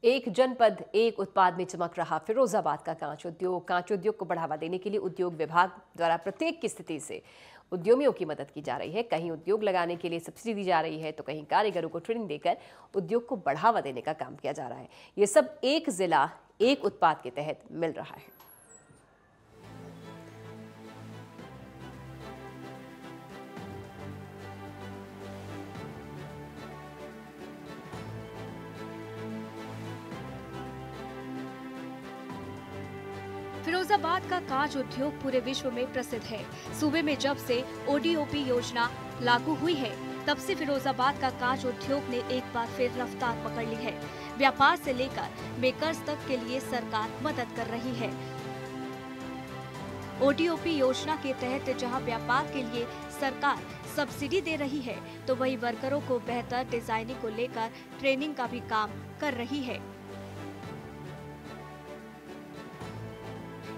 एक जनपद एक उत्पाद में चमक रहा फिरोजाबाद का कांच उद्योग को बढ़ावा देने के लिए उद्योग विभाग द्वारा प्रत्येक की स्थिति से उद्यमियों की मदद की जा रही है। कहीं उद्योग लगाने के लिए सब्सिडी दी जा रही है तो कहीं कारीगरों को ट्रेनिंग देकर उद्योग को बढ़ावा देने का काम किया जा रहा है। ये सब एक जिला एक उत्पाद के तहत मिल रहा है। फिरोजाबाद का कांच उद्योग पूरे विश्व में प्रसिद्ध है। सूबे में जब से ओडीओपी योजना लागू हुई है, तब से फिरोजाबाद का कांच उद्योग ने एक बार फिर रफ्तार पकड़ ली है। व्यापार से लेकर मेकर्स तक के लिए सरकार मदद कर रही है। ओडीओपी योजना के तहत जहां व्यापार के लिए सरकार सब्सिडी दे रही है, तो वही वर्करों को बेहतर डिजाइनिंग को लेकर ट्रेनिंग का भी काम कर रही है।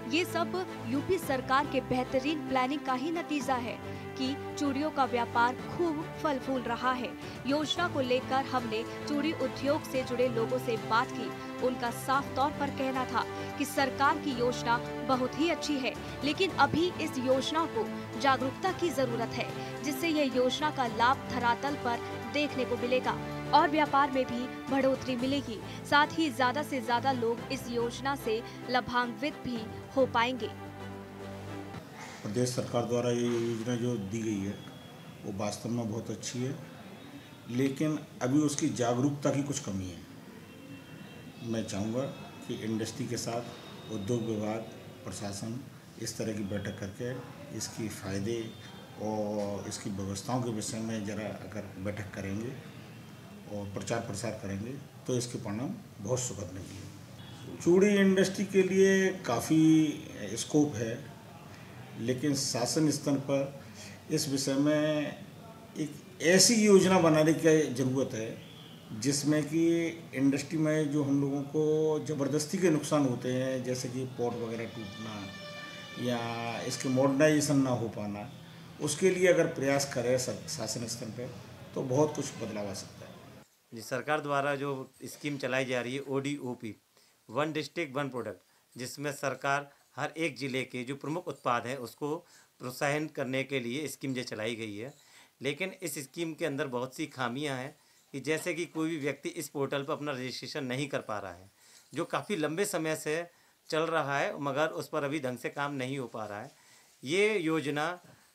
ये सब यूपी सरकार के बेहतरीन प्लानिंग का ही नतीजा है कि चूड़ियों का व्यापार खूब फल फूल रहा है। योजना को लेकर हमने चूड़ी उद्योग से जुड़े लोगों से बात की। उनका साफ तौर पर कहना था कि सरकार की योजना बहुत ही अच्छी है, लेकिन अभी इस योजना को जागरूकता की जरूरत है, जिससे यह योजना का लाभ धरातल पर देखने को मिलेगा और व्यापार में भी बढ़ोतरी मिलेगी। साथ ही ज्यादा से ज्यादा लोग इस योजना से लाभान्वित भी हो पाएंगे। प्रदेश सरकार द्वारा ये योजना जो दी गई है वो वास्तव में बहुत अच्छी है, लेकिन अभी उसकी जागरूकता की कुछ कमी है। मैं चाहूँगा कि इंडस्ट्री के साथ उद्योग विभाग, प्रशासन इस तरह की बैठक करके इसकी फ़ायदे और इसकी व्यवस्थाओं के विषय में ज़रा अगर बैठक करेंगे और प्रचार प्रसार करेंगे तो इसके परिणाम बहुत सुखद निकलेंगे। चूड़ी इंडस्ट्री के लिए काफ़ी स्कोप है, लेकिन शासन स्तर पर इस विषय में एक ऐसी योजना बनाने की ज़रूरत है जिसमें कि इंडस्ट्री में जो हम लोगों को ज़बरदस्ती के नुकसान होते हैं, जैसे कि पोर्ट वगैरह टूटना या इसके मॉडर्नाइजेशन ना हो पाना, उसके लिए अगर प्रयास करें शासन स्तर पर तो बहुत कुछ बदलाव आ सकता है। जी, सरकार द्वारा जो स्कीम चलाई जा रही है ODOP, one district one product, जिसमें सरकार हर एक ज़िले के जो प्रमुख उत्पाद हैं उसको प्रोत्साहन करने के लिए स्कीम जो चलाई गई है। लेकिन इस स्कीम के अंदर बहुत सी खामियां हैं कि जैसे कि कोई भी व्यक्ति इस पोर्टल पर अपना रजिस्ट्रेशन नहीं कर पा रहा है, जो काफ़ी लंबे समय से चल रहा है, मगर उस पर अभी ढंग से काम नहीं हो पा रहा है। ये योजना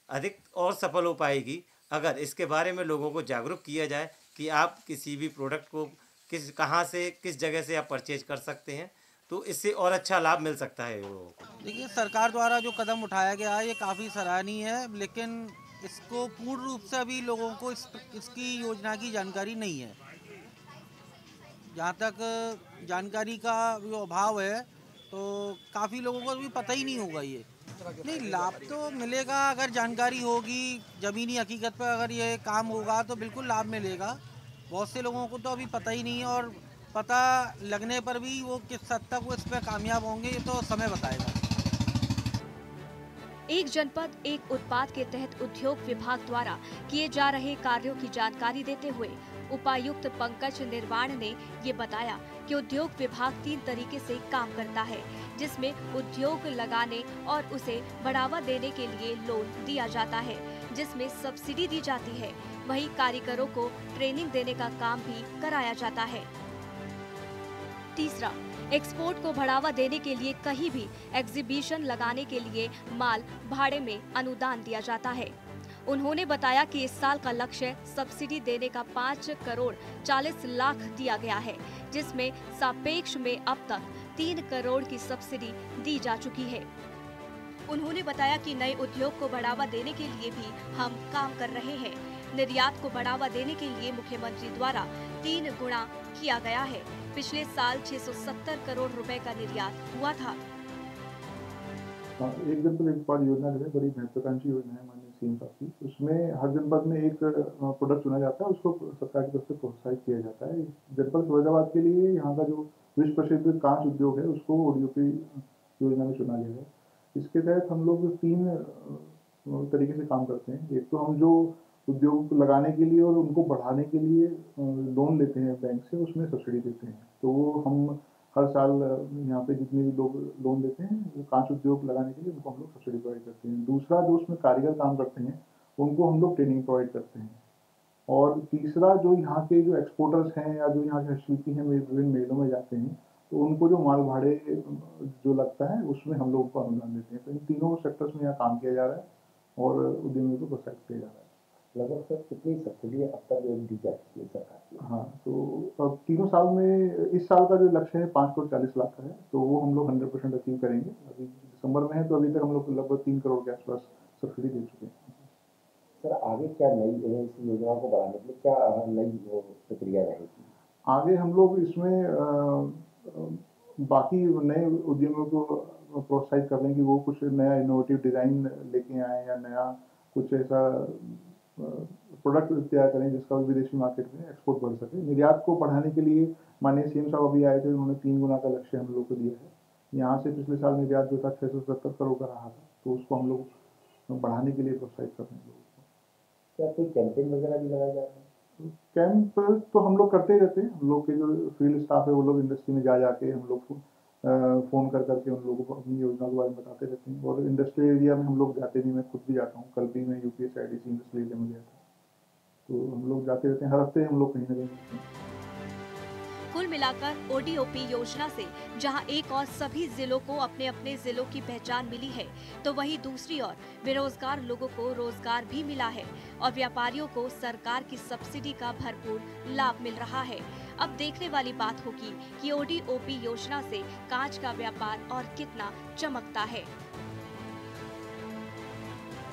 अधिक और सफल हो पाएगी अगर इसके बारे में लोगों को जागरूक किया जाए कि आप किसी भी प्रोडक्ट को कहाँ से किस जगह से आप परचेज कर सकते हैं, तो इससे और अच्छा लाभ मिल सकता है लोगों को। देखिए, सरकार द्वारा जो कदम उठाया गया है ये काफ़ी सराहनीय है, लेकिन इसको पूर्ण रूप से अभी लोगों को इसकी योजना की जानकारी नहीं है। जहाँ तक जानकारी का जो अभाव है तो काफ़ी लोगों को भी पता ही नहीं होगा। ये नहीं, लाभ तो मिलेगा अगर जानकारी होगी, ज़मीनी हकीकत पर अगर ये काम होगा तो बिल्कुल लाभ मिलेगा। बहुत से लोगों को तो अभी पता ही नहीं है, और पता लगने पर भी वो किस हद तक वो इस पर कामयाब होंगे ये तो समय बताएगा। एक जनपद एक उत्पाद के तहत उद्योग विभाग द्वारा किए जा रहे कार्यों की जानकारी देते हुए उपायुक्त पंकज निर्वाण ने ये बताया कि उद्योग विभाग 3 तरीके से काम करता है, जिसमें उद्योग लगाने और उसे बढ़ावा देने के लिए लोन दिया जाता है, जिसमें सब्सिडी दी जाती है। वहीं कारीगरों को ट्रेनिंग देने का काम भी कराया जाता है। तीसरा, एक्सपोर्ट को बढ़ावा देने के लिए कहीं भी एग्जीबिशन लगाने के लिए माल भाड़े में अनुदान दिया जाता है। उन्होंने बताया कि इस साल का लक्ष्य सब्सिडी देने का 5 करोड़ 40 लाख दिया गया है, जिसमें सापेक्ष में अब तक 3 करोड़ की सब्सिडी दी जा चुकी है। उन्होंने बताया कि नए उद्योग को बढ़ावा देने के लिए भी हम काम कर रहे हैं। निर्यात को बढ़ावा देने के लिए मुख्यमंत्री द्वारा 3 गुना किया गया है। पिछले साल 670 करोड़ रुपए का निर्यात हुआ था। एक जनपद एक उत्पाद योजना जो है बड़ी महत्वाकांक्षी योजना है माननीय सीएम साहब की। उसमें हर जनपद में एक प्रोडक्ट चुना जाता है, उसको सरकार की तरफ से प्रोत्साहित किया जाता है। जनपद फिरोजाबाद के लिए यहाँ का जो विश्व प्रसिद्ध कांच उद्योग है उसको ODOP योजना में चुना गया है। इसके तहत हम लोग 3 तरीके से काम करते हैं। एक तो हम जो उद्योग लगाने के लिए और उनको बढ़ाने के लिए लोन लेते हैं बैंक से, उसमें सब्सिडी देते हैं। तो वो हम हर साल यहाँ पे जितने भी लोग लोन लेते हैं वो कांच उद्योग लगाने के लिए उनको हम लोग सब्सिडी प्रोवाइड करते हैं। दूसरा, जो उसमें कारीगर काम करते हैं उनको हम लोग ट्रेनिंग प्रोवाइड करते हैं। और तीसरा, जो यहाँ के जो एक्सपोर्टर्स हैं या जो यहाँ के शिल्पी हैं विभिन्न मेलों में जाते हैं तो उनको जो माल भाड़े जो लगता है उसमें हम लोग उनको अनुदान देते हैं। तो इन तीनों सेक्टर्स में यहाँ काम किया जा रहा है और उद्यमियों को प्रोत्साहित किया जा रहा है। लगभग सर कितनी सब्सिडी अब तक दी जा चुकी है सरकार की? हाँ, तो अब तीनों साल में इस साल का जो लक्ष्य है 5,40,00,000 का है, तो वो हम लोग 100% अचीव करेंगे। अभी दिसंबर में है तो अभी तक हम लोग लगभग 3 करोड़ के आसपास सब्सिडी दे चुके हैं। सर आगे क्या नई इस योजना को बढ़ाने के लिए क्या नई प्रक्रिया रहेगी? आगे हम लोग इसमें बाकी नए उद्यमियों को प्रोत्साहित कर दें कि वो कुछ नया इनोवेटिव डिज़ाइन लेके आएँ या नया कुछ ऐसा प्रोडक्ट तैयार करें जिसका विदेशी मार्केट में एक्सपोर्ट बढ़ सके। निर्यात को बढ़ाने के लिए माननीय सीएम साहब अभी आए थे, उन्होंने 3 गुना का लक्ष्य हम लोग को दिया है। यहाँ से पिछले साल निर्यात जो था 670 करोड़ का रहा था, तो उसको हम लोग बढ़ाने के लिए प्रोत्साहित कर रहे हैं लोगों को। क्या कोई कैंपेन वगैरह भी लगाया जा रहा है? कैंप तो हम लोग करते ही रहते हैं। हम लोग के जो फील्ड स्टाफ है वो लोग इंडस्ट्री में जा जाके हम लोग फ़ोन कर करके उन लोगों को अपनी योजना के बारे में बताते रहते हैं। और इंडस्ट्रियल एरिया में हम लोग जाते भी, मैं खुद भी जाता हूँ। कल भी मैं UPSIDC इंडस्ट्रियल एरिया में गया था। तो हम लोग जाते रहते हैं, हर हफ्ते हम लोग कहीं ना कहीं जाते हैं। कुल मिलाकर ODOP योजना से जहां एक और सभी जिलों को अपने अपने जिलों की पहचान मिली है, तो वहीं दूसरी ओर बेरोजगार लोगों को रोजगार भी मिला है और व्यापारियों को सरकार की सब्सिडी का भरपूर लाभ मिल रहा है। अब देखने वाली बात होगी कि ODOP योजना से कांच का व्यापार और कितना चमकता है।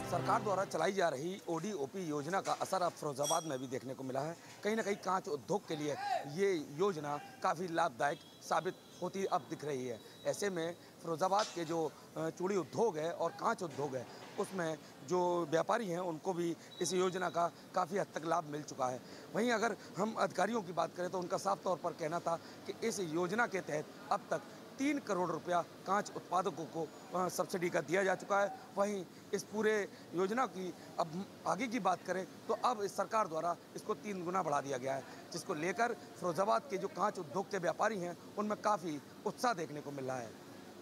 सरकार द्वारा चलाई जा रही ODOP योजना का असर अब फिरोजाबाद में भी देखने को मिला है। कहीं ना कहीं कांच उद्योग के लिए ये योजना काफ़ी लाभदायक साबित होती अब दिख रही है। ऐसे में फिरोजाबाद के जो चूड़ी उद्योग है और कांच उद्योग है, उसमें जो व्यापारी हैं उनको भी इस योजना का काफ़ी हद तक लाभ मिल चुका है। वहीं अगर हम अधिकारियों की बात करें तो उनका साफ तौर पर कहना था कि इस योजना के तहत अब तक 3 करोड़ रुपया कांच उत्पादकों को सब्सिडी का दिया जा चुका है। वहीं इस पूरे योजना की अब आगे की बात करें तो अब इस सरकार द्वारा इसको 3 गुना बढ़ा दिया गया है, जिसको लेकर फिरोजाबाद के जो कांच उद्योग के व्यापारी हैं उनमें काफ़ी उत्साह देखने को मिल रहा है।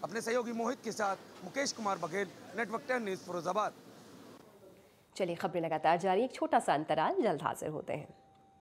अपने सहयोगी मोहित के साथ मुकेश कुमार बघेल, नेटवर्क 10 न्यूज़, फिरोजाबाद। चलिए, खबरें लगातार जारी, एक छोटा सा अंतराल, जल्द हाजिर होते हैं।